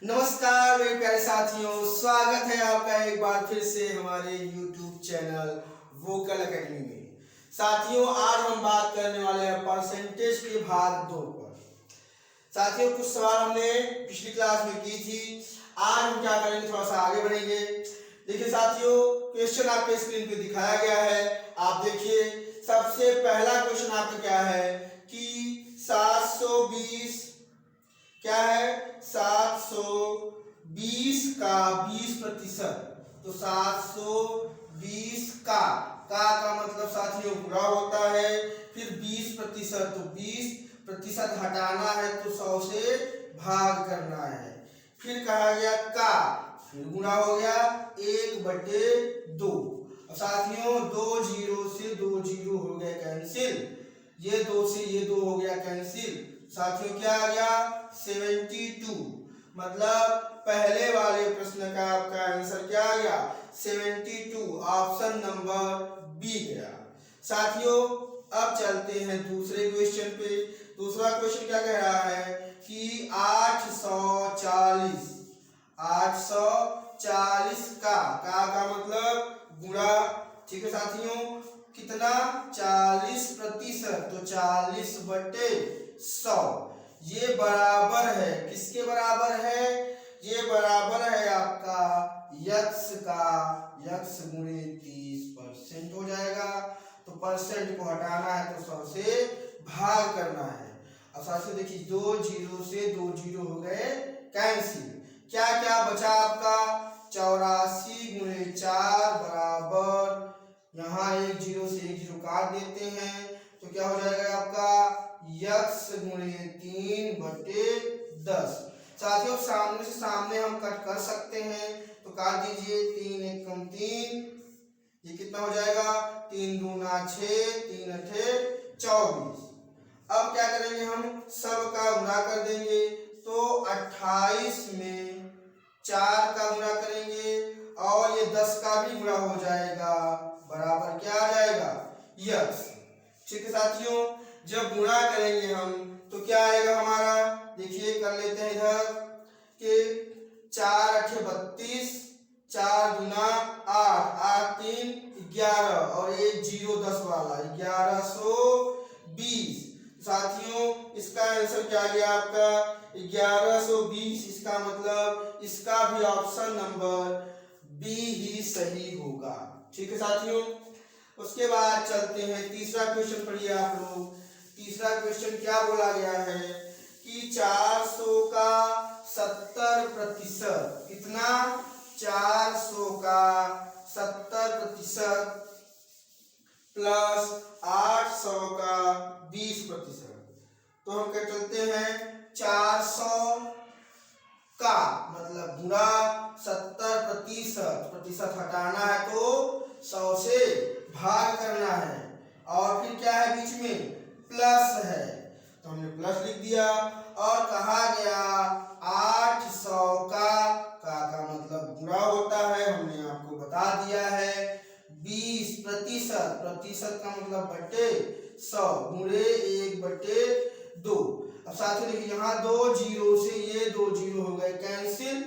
नमस्कार मेरे प्यारे साथियों, स्वागत है आपका एक बार फिर से हमारे YouTube चैनल वोकल एकेडमी में। साथियों, आज हम बात करने वाले हैं परसेंटेज के भाग 2 पर। साथियों, कुछ सवाल हमने पिछली क्लास में की थी। आज हम क्या करेंगे, थोड़ा सा आगे बढ़ेंगे। देखिए साथियों, क्वेश्चन आपके स्क्रीन पे दिखाया गया है। आप देखिए, सबसे पहला क्वेश्चन आपका क्या है कि 720 क्या है, 720 का 20%। तो 720 का मतलब साथियों गुणा होता है, फिर 20%, तो 20% हटाना है तो 100 से भाग करना है। फिर कहा गया का, फिर गुणा हो गया 1/2। अब साथियों, 2 जीरो से 2 जीरो हो गया कैंसिल, ये 2 से ये 2 हो गया कैंसिल। साथियों क्या आ गया, 72। मतलब पहले वाले प्रश्न का आपका आंसर क्या आ गया, 72, ऑप्शन नंबर बी गया। साथियों, अब चलते हैं दूसरे क्वेश्चन पे। दूसरा क्वेश्चन क्या कह रहा है कि 840 का मतलब गुणा। ठीक है साथियों, कितना, 40%, तो 40/100। ये बराबर है, किसके बराबर है, ये बराबर है आपका यक्स का, यक्स गुणे 30% हो जाएगा। तो परसेंट को हटाना है तो 100 से भाग करना है। अब साथियों देखिए, 2 जीरो से 2 जीरो हो गए कैंसिल। क्या क्या बचा आपका, 84 गुणे 4 बराबर, यहाँ 1 जीरो से 1 जीरो काट देते हैं तो क्या हो जाएगा आपका यक्स गुणे 3/10। साथियों, सामने से सामने हम कट कर सकते हैं तो काट दीजिए, 3 एकम 3, ये कितना हो जाएगा, 3 दूना 6, 3 अठे 24। अब क्या करेंगे, हम सब का गुणा कर देंगे तो 28 में 4 का गुणा करेंगे और ये 10 का भी गुणा हो जाएगा, बराबर क्या आ जाएगा, यक्स। ठीक है साथियों, जब गुणा करेंगे हम तो क्या आएगा हमारा, देखिए कर लेते हैं इधर कि 4 अठे 32, 4 दूना 8, 8 3 11 और 1 जीरो 10 वाला 1120। साथियों, इसका आंसर क्या गया आपका 1120। इसका मतलब इसका भी ऑप्शन नंबर बी ही सही होगा। ठीक है साथियों, उसके बाद चलते हैं तीसरा क्वेश्चन पढ़िए आप लोग। तीसरा क्वेश्चन क्या बोला गया है कि 400 का 70%, कितना, 400 का 70% प्लस 800 का 20%। तो हम क्या चलते हैं, 400 का मतलब गुणा 70%, प्रतिशत हटाना है तो 100 से भाग करना है, और फिर क्या है बीच में प्लस है तो हमने प्लस लिख दिया। और कहा गया 800 का मतलब गुणा होता है, हमने आपको बता दिया है 20%, प्रतिशत का मतलब बटे 100 गुणे 1/2। अब साथियों देखिए, यहाँ 2 जीरो से ये 2 जीरो हो गए कैंसिल,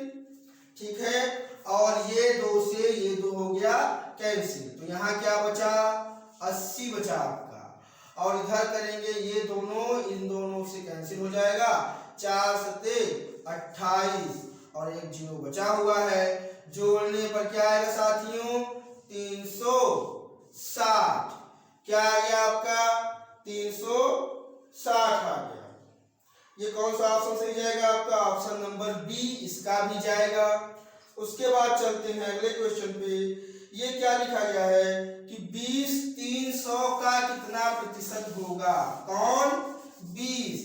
ठीक है, और ये 2 से ये 2 हो गया कैंसिल। तो यहाँ क्या बचा, 80 बचा आपका। और इधर करेंगे ये दोनों, इन दोनों से कैंसिल हो जाएगा, 4 सते 28 और 1 जीरो बचा हुआ है। जोड़ने पर क्या आएगा साथियों, 360। क्या आ गया आपका, 360 आ गया। ये कौन सा ऑप्शन सही जाएगा आपका, ऑप्शन नंबर बी, इसका भी जाएगा। उसके बाद चलते हैं अगले क्वेश्चन पे। ये क्या लिखा गया है कि 20 300 का कितना प्रतिशत होगा, कौन, 20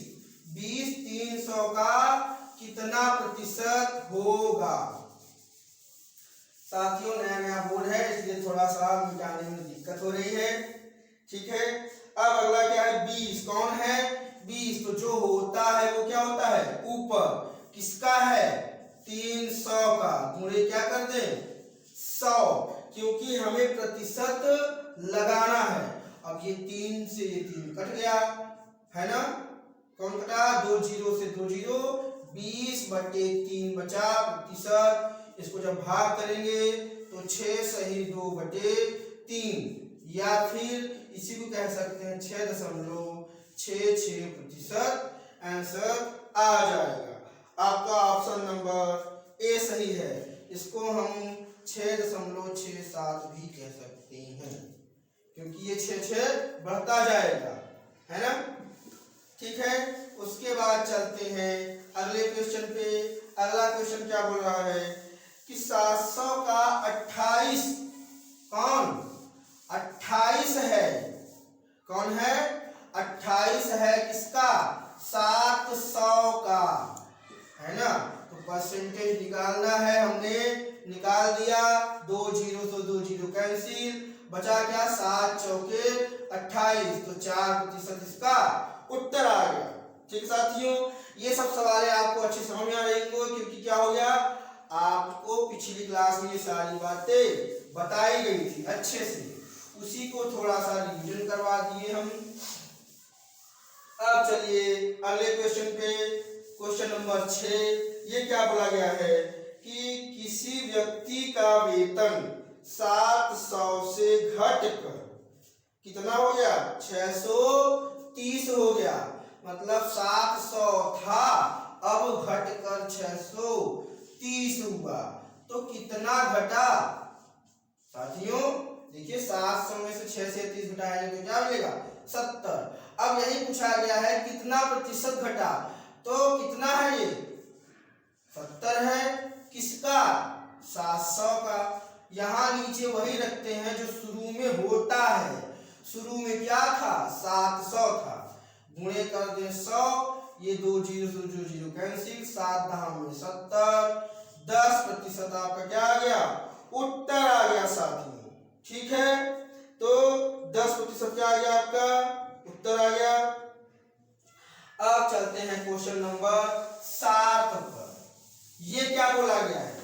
300 का कितना प्रतिशत होगा। साथियों, नया नया बोर्ड है इसलिए थोड़ा सा मिटाने में दिक्कत हो रही है। ठीक है, अब अगला क्या है, 20, कौन है 20, तो जो होता है वो क्या होता है ऊपर, किसका है 300 का, गुणे क्या कर दे 100, क्योंकि हमें प्रतिशत लगाना है। अब ये 3 से ये 3 कट गया है ना, कौन कटा, 2 जीरो से 2 जीरो, 20 20/3 बचा प्रतिशत। इसको जब भाग करेंगे तो 6 सही 2/3 या फिर इसी को कह सकते हैं 6.66% आंसर आ जाएगा। आपका ऑप्शन नंबर ए सही है। इसको हम 6.67 भी कह सकते हैं क्योंकि ये 6 बढ़ता जाएगा, है ना। ठीक है, उसके बाद चलते हैं अगले क्वेश्चन पे। अगला क्वेश्चन क्या बोल रहा है कि 700 का 28 कौन 28 है, कौन है 28 है किसका 700 का, है ना। तो परसेंटेज निकालना है, हमने निकाल दिया। 2 जीरो तो 2 जीरो कैंसिल, बचा क्या 7 चौके 28, तो 4% इसका उत्तर आ गया। ठीक साथियों, ये सब सवाल आपको अच्छे समझ में आ रही होंगे क्योंकि क्या हो गया, आपको पिछली क्लास में ये सारी बातें बताई गई थी अच्छे से, उसी को थोड़ा सा रिवीजन करवा दिए हम। अब चलिए अगले क्वेश्चन पे, क्वेश्चन नंबर 6। ये क्या बोला गया है कि किसी व्यक्ति का वेतन 700 से घटकर कितना हो गया 630 हो गया, मतलब 700 था अब घटकर 630 हुआ, तो कितना घटा साथियों। देखिए 700 में से 6 से 30 घटाएंगे तो क्या मिलेगा 70। अब यही पूछा गया है कितना प्रतिशत घटा, तो कितना है ये 70 है किसका 700 का। यहाँ नीचे वही रखते हैं जो शुरू में होता है, शुरू में क्या था 700 था, गुणे कर दे 100, ये 2 जीरो से 2 जीरो कैंसिल, 7 धाम में 70, 10% आपका क्या आ गया उत्तर आ गया साथियों। ठीक है, तो 10% क्या आ गया आपका उत्तर आ गया। अब चलते हैं क्वेश्चन नंबर 7 पर। ये क्या बोला गया है,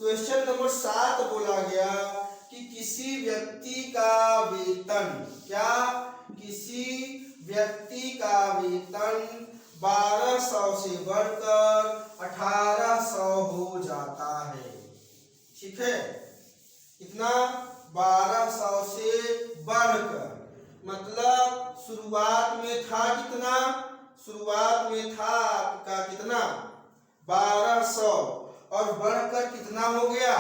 क्वेश्चन नंबर 7 बोला गया कि किसी व्यक्ति का वेतन, क्या किसी व्यक्ति का वेतन 1200 से बढ़कर 1800 हो जाता है। ठीक है, कितना 1200 से बढ़कर, मतलब शुरुआत में था कितना, शुरुआत में था आपका कितना 1200 और बढ़कर कितना हो गया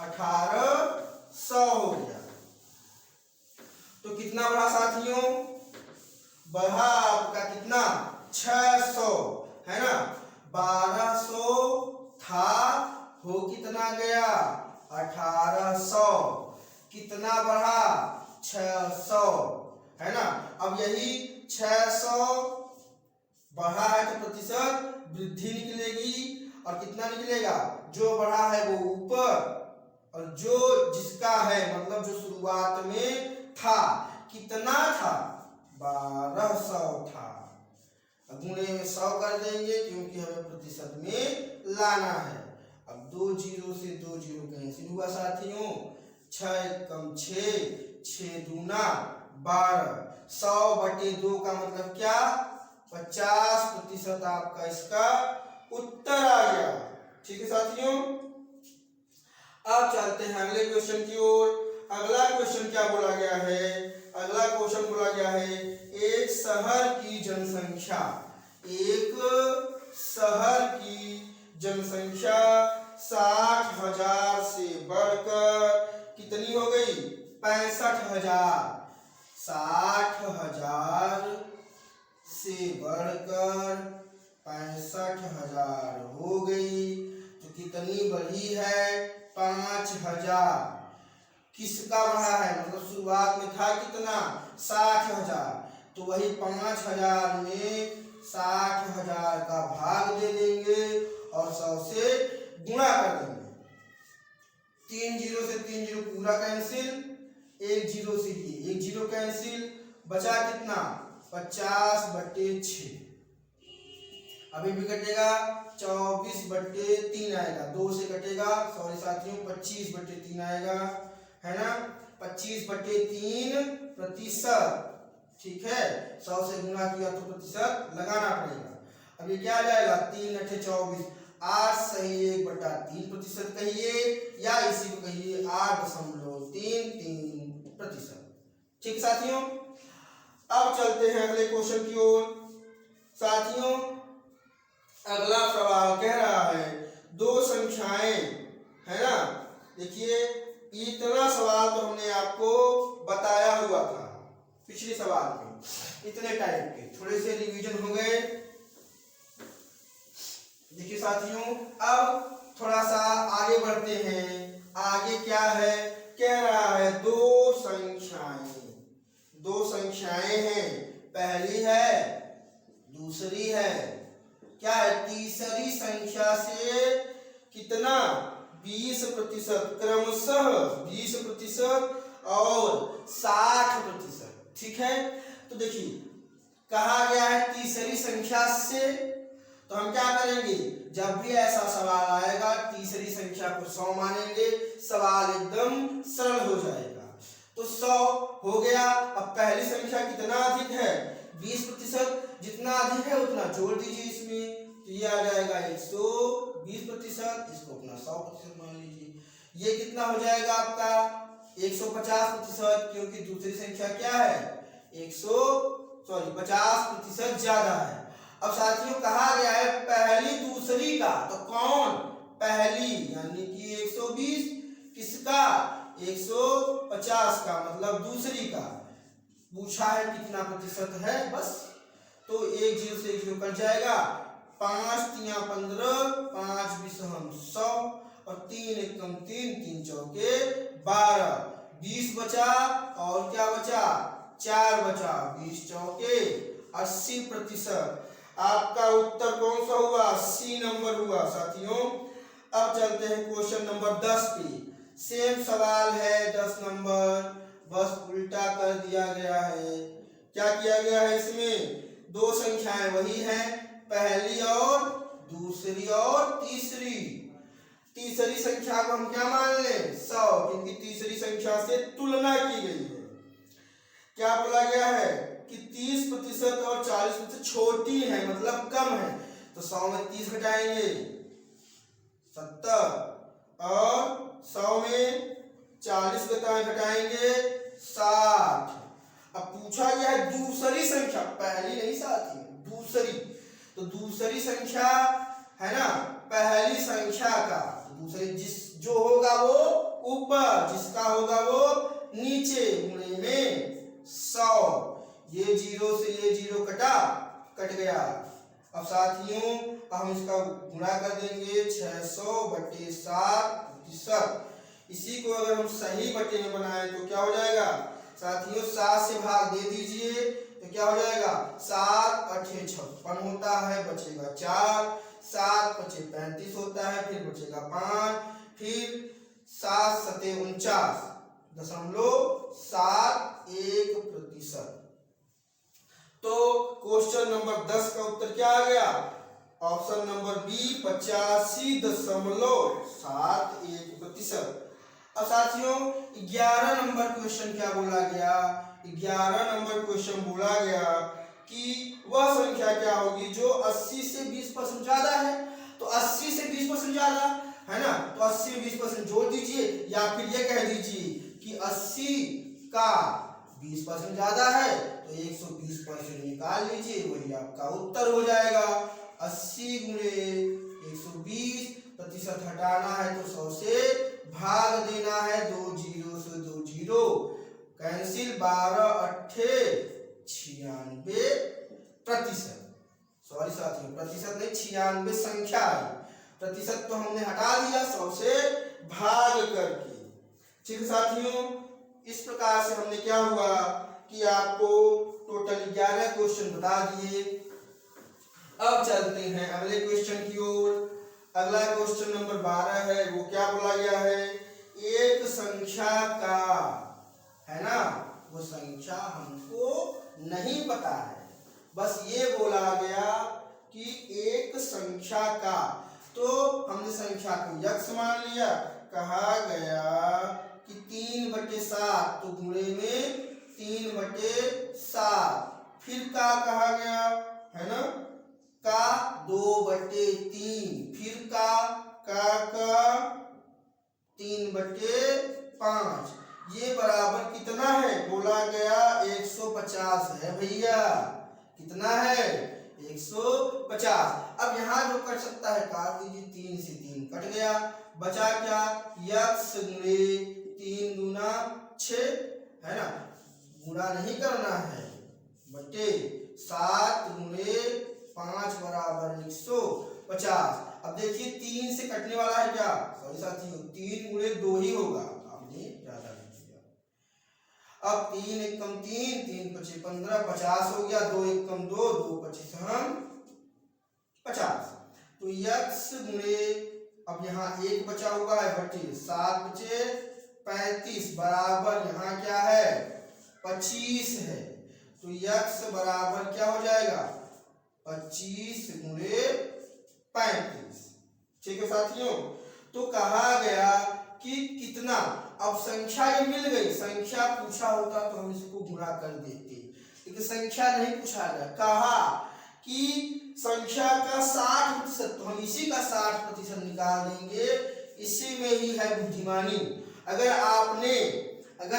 1800 हो गया। तो कितना बढ़ा साथियों, बढ़ा आपका कितना 600, है ना। 1200 था, हो कितना गया 1800, कितना बढ़ा 600, है ना। अब यही 600 बढ़ा है तो प्रतिशत वृद्धि निकलेगी, और कितना निकलेगा जो बढ़ा है वो ऊपर, और जो जिसका है मतलब जो शुरुआत में था कितना था 1200 था, गुणे में 100 कर देंगे क्योंकि हमें प्रतिशत में लाना है। अब 2 जीरो से 2 जीरो कैंसिल हुआ साथियों, 6 कम 6, 6 दूना 12, 100/2 का मतलब क्या 50% आपका इसका उत्तर आ गया। ठीक है साथियों, अब चलते हैं अगले क्वेश्चन की ओर। अगला क्वेश्चन क्या बोला गया है, अगला क्वेश्चन बोला गया है एक शहर की जनसंख्या, एक शहर की जनसंख्या 60,000 से बढ़कर कितनी हो गई 65,000, 60,000 से बढ़कर 65,000 हो गई, तो कितनी बढ़ी है 5,000। किसका बढ़ा है, मतलब शुरुआत में था कितना 60,000, तो वही 5,000 में 60,000 का भाग दे देंगे और 100 से गुणा कर देंगे। 3 जीरो से 3 जीरो पूरा कैंसिल, 1 जीरो से ये 1 जीरो कैंसिल, बचा कितना 50/6, अभी भी कटेगा 24/3 आएगा, 2 से कटेगा, सॉरी साथियों 25/3 आएगा, है ना। 25/3%, ठीक है, 100 से गुणा किया तो प्रतिशत लगाना पड़ेगा। अब ये क्या आ जाएगा 3 × 8 = 24, 8 सही 1/3% कहिए या इसी को कहिए 8.33%। ठीक साथियों, अब चलते हैं अगले क्वेश्चन की ओर। साथियों, अगला सवाल कह रहा है दो संख्याएं, है ना। देखिए, इतना सवाल तो हमने आपको बताया हुआ था पिछले सवाल में, इतने टाइप के थोड़े से रिवीजन हो गए। देखिए साथियों, अब थोड़ा सा आगे बढ़ते हैं। आगे क्या है, कह रहा है दो संख्याएं हैं, पहली है दूसरी है, क्या है, तीसरी संख्या से कितना 20%, क्रमशः 20% और 60%। ठीक है, तो देखिए कहा गया है तीसरी संख्या से, तो हम क्या करेंगे, जब भी ऐसा सवाल आएगा तीसरी संख्या को 100 मानेंगे, सवाल एकदम सरल हो जाएगा। तो 100 हो गया। अब पहली संख्या कितना अधिक है, 20%, जितना अधिक है उतना जोड़ दीजिए इसमें, तो ये आ जाएगा 120%, इसको अपना 100% मान लीजिए। ये कितना हो जाएगा आपका 150%, क्योंकि दूसरी संख्या क्या है 50% ज्यादा है। अब साथियों कहा गया है पहली दूसरी का, तो कौन, पहली यानी कि 120, किसका 150 का, मतलब दूसरी का। पूछा है कितना प्रतिशत है, बस तो एक 0 से 1 0 कट जाएगा, 5 3 15, 5 20 100 और 3 1 3 3 चौके 12, 20 बचा और क्या बचा 4 बचा, 20 चौके 80%। आपका उत्तर कौन सा हुआ, सी नंबर हुआ साथियों। अब चलते हैं क्वेश्चन नंबर 10 पे। सेम सवाल है 10 नंबर, बस उल्टा कर दिया गया है। क्या किया गया है, इसमें दो संख्याएं वही हैं, पहली और दूसरी और तीसरी। तीसरी संख्या को हम क्या मान लें 100, क्योंकि तीसरी संख्या से तुलना की गई है। क्या बोला गया है कि 30% और 40% छोटी है, मतलब कम है, तो 100 में 30 घटाएंगे 70 और 100 में 40 घटाएंगे 60। अब पूछा गया है दूसरी संख्या, पहली नहीं साथी, दूसरी। तो दूसरी संख्या है ना, पहली संख्या का दूसरी जो होगा वो ऊपर, जिसका होगा वो नीचे, गुणे में 100। ये 0 से ये 0 कट गया। अब साथियों हम इसका गुणा कर देंगे 600/7%। इसी को अगर हम सही बटे में बनाएं तो क्या हो जाएगा साथियों, 7 से भाग दे दीजिए तो क्या हो जाएगा, 7 8 56 होता है, बचेगा 4, 7 5 35 होता है, फिर बचेगा 5, फिर 7 7 49.71%। तो क्वेश्चन नंबर 10 का उत्तर क्या आ गया, ऑप्शन नंबर बी 85.71%। अब साथियों 11 नंबर क्वेश्चन क्या बोला गया, 11 नंबर क्वेश्चन बोला गया कि वह संख्या क्या होगी जो 80 से 20% ज्यादा है। तो 80 से 20% ज्यादा है ना, तो 80 में 20% जोड़ दीजिए, या फिर ये कह दीजिए कि 80 का 20% ज्यादा है तो 120% निकाल लीजिए, वही आपका उत्तर हो जाएगा। 80 गुणे 120%, हटाना है तो 100 से भाग देना है, 2 0 से 2 0 कैंसिल, 12 8 96%। सॉरी साथियों, प्रतिशत नहीं 96 संख्या है, प्रतिशत तो हमने हटा दिया 100 से भाग करके। ठीक साथियों, इस प्रकार से हमने क्या हुआ कि आपको टोटल 11 क्वेश्चन बता दिए। अब चलते हैं अगले क्वेश्चन की ओर। अगला क्वेश्चन नंबर 12 है, वो क्या बोला गया है, एक संख्या का, है ना, वो संख्या हमको नहीं पता है, बस ये बोला गया कि एक संख्या का, तो हमने संख्या को यक्ष मान लिया। कहा गया कि 3/7, तो गुणे में 3/7, फिर का कहा गया है ना, का 2/3, फिर का का 3/5 ये बराबर कितना है? बोला गया 150 है भैया। कितना है? 150। अब यहाँ जो कट सकता है काट दीजिए, 3 से 3 कट गया, बचा क्या? x गुणे 3 दूना 6 है ना, गुणा नहीं करना है, बटे 7 गुणे 5 बराबर 150। अब देखिए 3 से कटने वाला है क्या? सॉरी साथियों, 3 गुणे 2 ही होगा, आपने ज्यादा लिख दिया। अब 3 एकम 3, 3 पचे 15, 50 हो गया, 2 एकम 2, 2 पच्चीस हम 50। तो x गुणे, अब यहाँ 1 बचा हुआ है, बटे 7 बचे 35 बराबर यहाँ क्या है? 25 है। तो x बराबर क्या हो जाएगा? 25 गुणे 35। ठीक है साथियों, तो कहा गया कि कितना, अब संख्या ये मिल गई, संख्या पूछा होता तो हम इसको गुणा कर देते, लेकिन संख्या नहीं पूछा गया, कहा कि संख्या का 60%, तो हम इसी का 60% निकाल देंगे। इसी में ही है बुद्धिमानी। अगर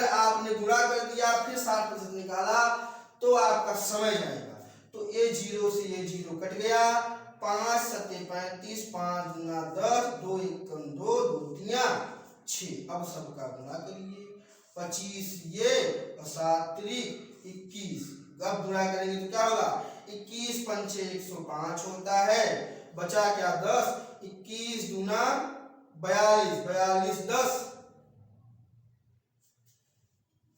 आपने गुणा कर दिया फिर 60% निकाला तो आपका समझ आएगा। तो ये 0 से ये 0 कट गया, 5 सत्ते 35, 5 दूना 10, 2 एकम 2, 2 तिया 6। अब सबका गुणा करिए, 25 ये और 7 त्रिक 21। अब गुणा करेंगे तो क्या होगा? 21 पंचे 105 होता है, बचा क्या? 10। 21 दूना 42, 42 10,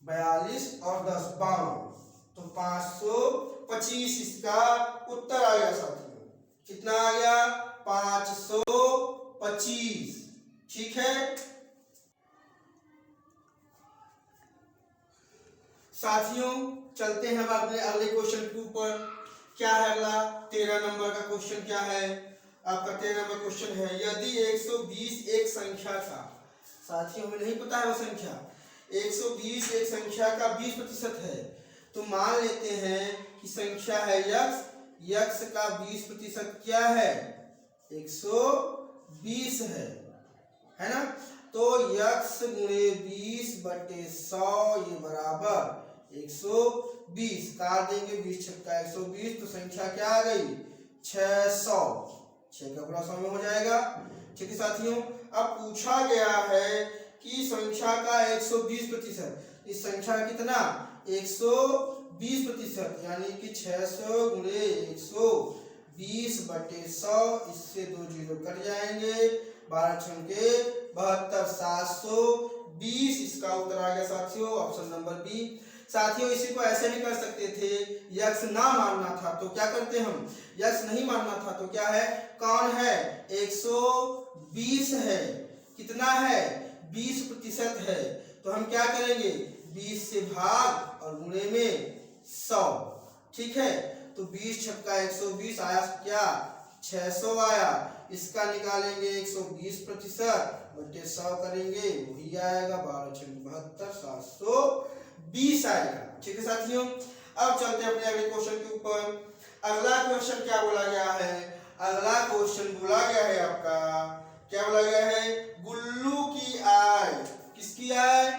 42 और 10 52, तो 525 इसका उत्तर आ गया साथियों। कितना आ गया? 525। ठीक है साथियों, चलते हैं हम अपने अगले क्वेश्चन के ऊपर। क्या है अगला? 13 नंबर का क्वेश्चन क्या है आपका? 13 नंबर क्वेश्चन है, यदि 120 एक संख्या का, साथियों हमें नहीं पता है वो संख्या, 120 एक संख्या का 20% है, तो मान लेते हैं कि संख्या है x का 20% क्या है? 120 है ना। तो x गुणे 20 बटे 100 ये बराबर 120। काट देंगे, 20 छक्का 120, तो संख्या क्या आ गई? 600। 6 का पूरा 100 में हो जाएगा। ठीक है साथियों, अब पूछा गया है कि संख्या का 120%, इस संख्या का कितना? 120%, यानी कि 600 गुणे 120 बटे 100, इससे 2 जीरो कट जाएंगे, 12 छंके 72, 720 इसका उत्तर आ गया साथियों, ऑप्शन नंबर बी। साथियों इसी को ऐसे भी कर सकते थे, यक्स ना मानना था तो क्या करते हम? यक्स नहीं मानना था तो क्या है? कौन है? 120 है। कितना है? 20% है। तो हम क्या करेंगे? 20 से भाग और गुणे में 100। ठीक है, तो 20 छक्का 120 आया क्या? 600 आया। इसका निकालेंगे 120% बटे 100 करेंगे, वही आएगा 12 छक्के 72, 720 आएगा। ठीक है साथियों, अब चलते हैं अपने अगले क्वेश्चन के ऊपर। अगला क्वेश्चन क्या बोला गया है? अगला क्वेश्चन बोला गया है आपका, क्या बोला गया है? गुल्लू की आय, किसकी आय?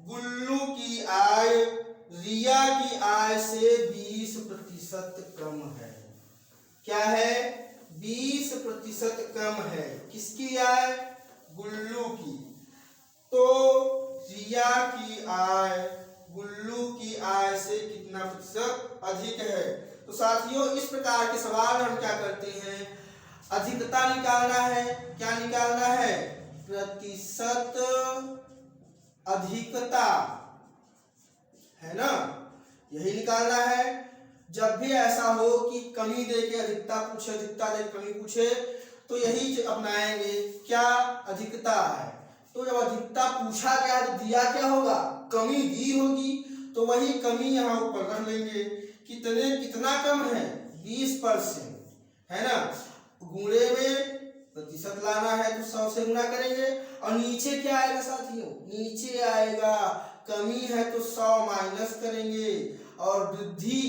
गुल्लू की आय रिया की आय से 20% कम है। क्या है? 20% कम है। किसकी आय? गुल्लू की। तो रिया की आय गुल्लू की आय से कितना प्रतिशत अधिक है? तो साथियों इस प्रकार के सवाल हम क्या करते हैं? अधिकता निकालना है। क्या निकालना है? प्रतिशत अधिकता, है ना, यही निकालना है। जब भी ऐसा हो कि कमी देके अधिकता पूछे, अधिकता देके कमी पूछे, तो यही अपनाएंगे। क्या? अधिकता है। तो जब अधिकता पूछा गया तो दिया क्या होगा? कमी दी होगी, तो वही कमी यहाँ ऊपर रख लेंगे। कितना कम है? 20%, है ना। गुणे में प्रतिशत लाना है तो 100 से गुणा करेंगे। और नीचे क्या आएगा साथियों? नीचे आएगा कमी है तो 100 माइनस करेंगे, और वृद्धि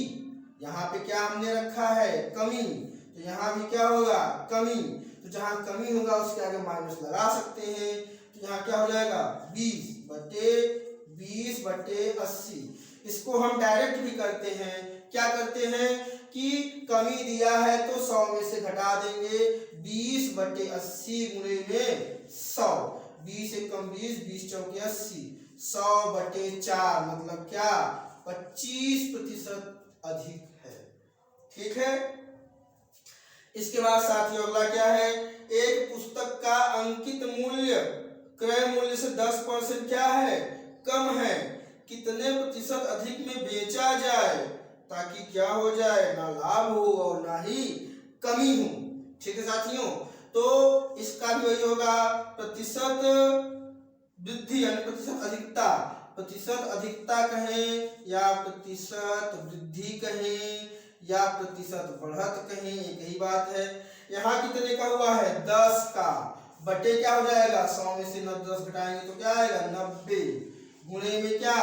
यहाँ पे क्या हमने रखा है? कमी, तो यहाँ भी क्या होगा? कमी। तो तो जहां कमी होगा उसके आगे माइनस लगा सकते हैं। तो यहाँ क्या हो जाएगा 20/20/80। इसको हम डायरेक्ट भी करते हैं। क्या करते हैं कि कमी दिया है तो 100 में से घटा देंगे। 20/80 गुणे में 100, 20 एकम 20, 20 चौके 80, 100/4 मतलब क्या 25% अधिक है। ठीक है। इसके बाद साथियों अगला क्या है, एक पुस्तक का अंकित मूल्य क्रय मूल्य से 10% क्या है कम है, कितने प्रतिशत अधिक में बेचा जाए ताकि क्या हो जाए, ना लाभ हो और ना ही कमी हो। ठीक है साथियों, तो इसका भी वही होगा प्रतिशत वृद्धि यानी प्रतिशत अधिकता, प्रतिशत अधिकता कहें या प्रतिशत वृद्धि कहें या प्रतिशत बढ़त कहें, एक ही बात है। यहाँ कितने का हुआ है 10 का, बटे क्या हो जाएगा 100 में से 10 घटाएंगे तो क्या आएगा 90, गुणे में क्या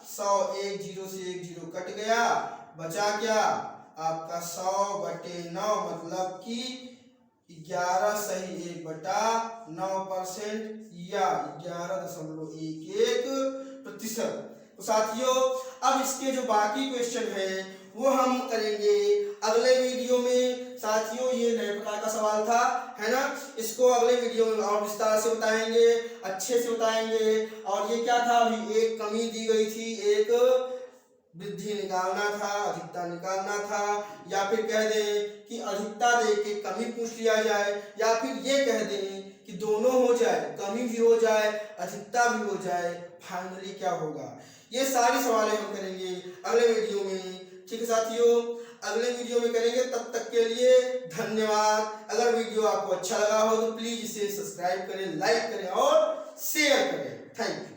100, एक जीरो से एक जीरो कट गया, बचा क्या आपका 100/9 मतलब कि 11 सही 1/9% या 11.11%। तो साथियों अब इसके जो बाकी क्वेश्चन है वो हम करेंगे अगले वीडियो में। साथियों ये नए प्रकार का सवाल था, है ना, इसको अगले वीडियो में और विस्तार से बताएंगे, अच्छे से बताएंगे। और ये क्या था, अभी एक कमी दी गई थी, एक वृद्धि निकालना था, अधिकता निकालना था, या फिर कह दें कि अधिकता दे के कमी पूछ लिया जाए, या फिर ये कह दें कि दोनों हो जाए, कमी भी हो जाए अधिकता भी हो जाए, फाइनली क्या होगा। ये सारी सवालें हम करेंगे अगले वीडियो में। ठीक है साथियों, अगले वीडियो में करेंगे। तब तक के लिए धन्यवाद। अगर वीडियो आपको अच्छा लगा हो तो प्लीज इसे सब्सक्राइब करें, लाइक करें और शेयर करें। Thank you.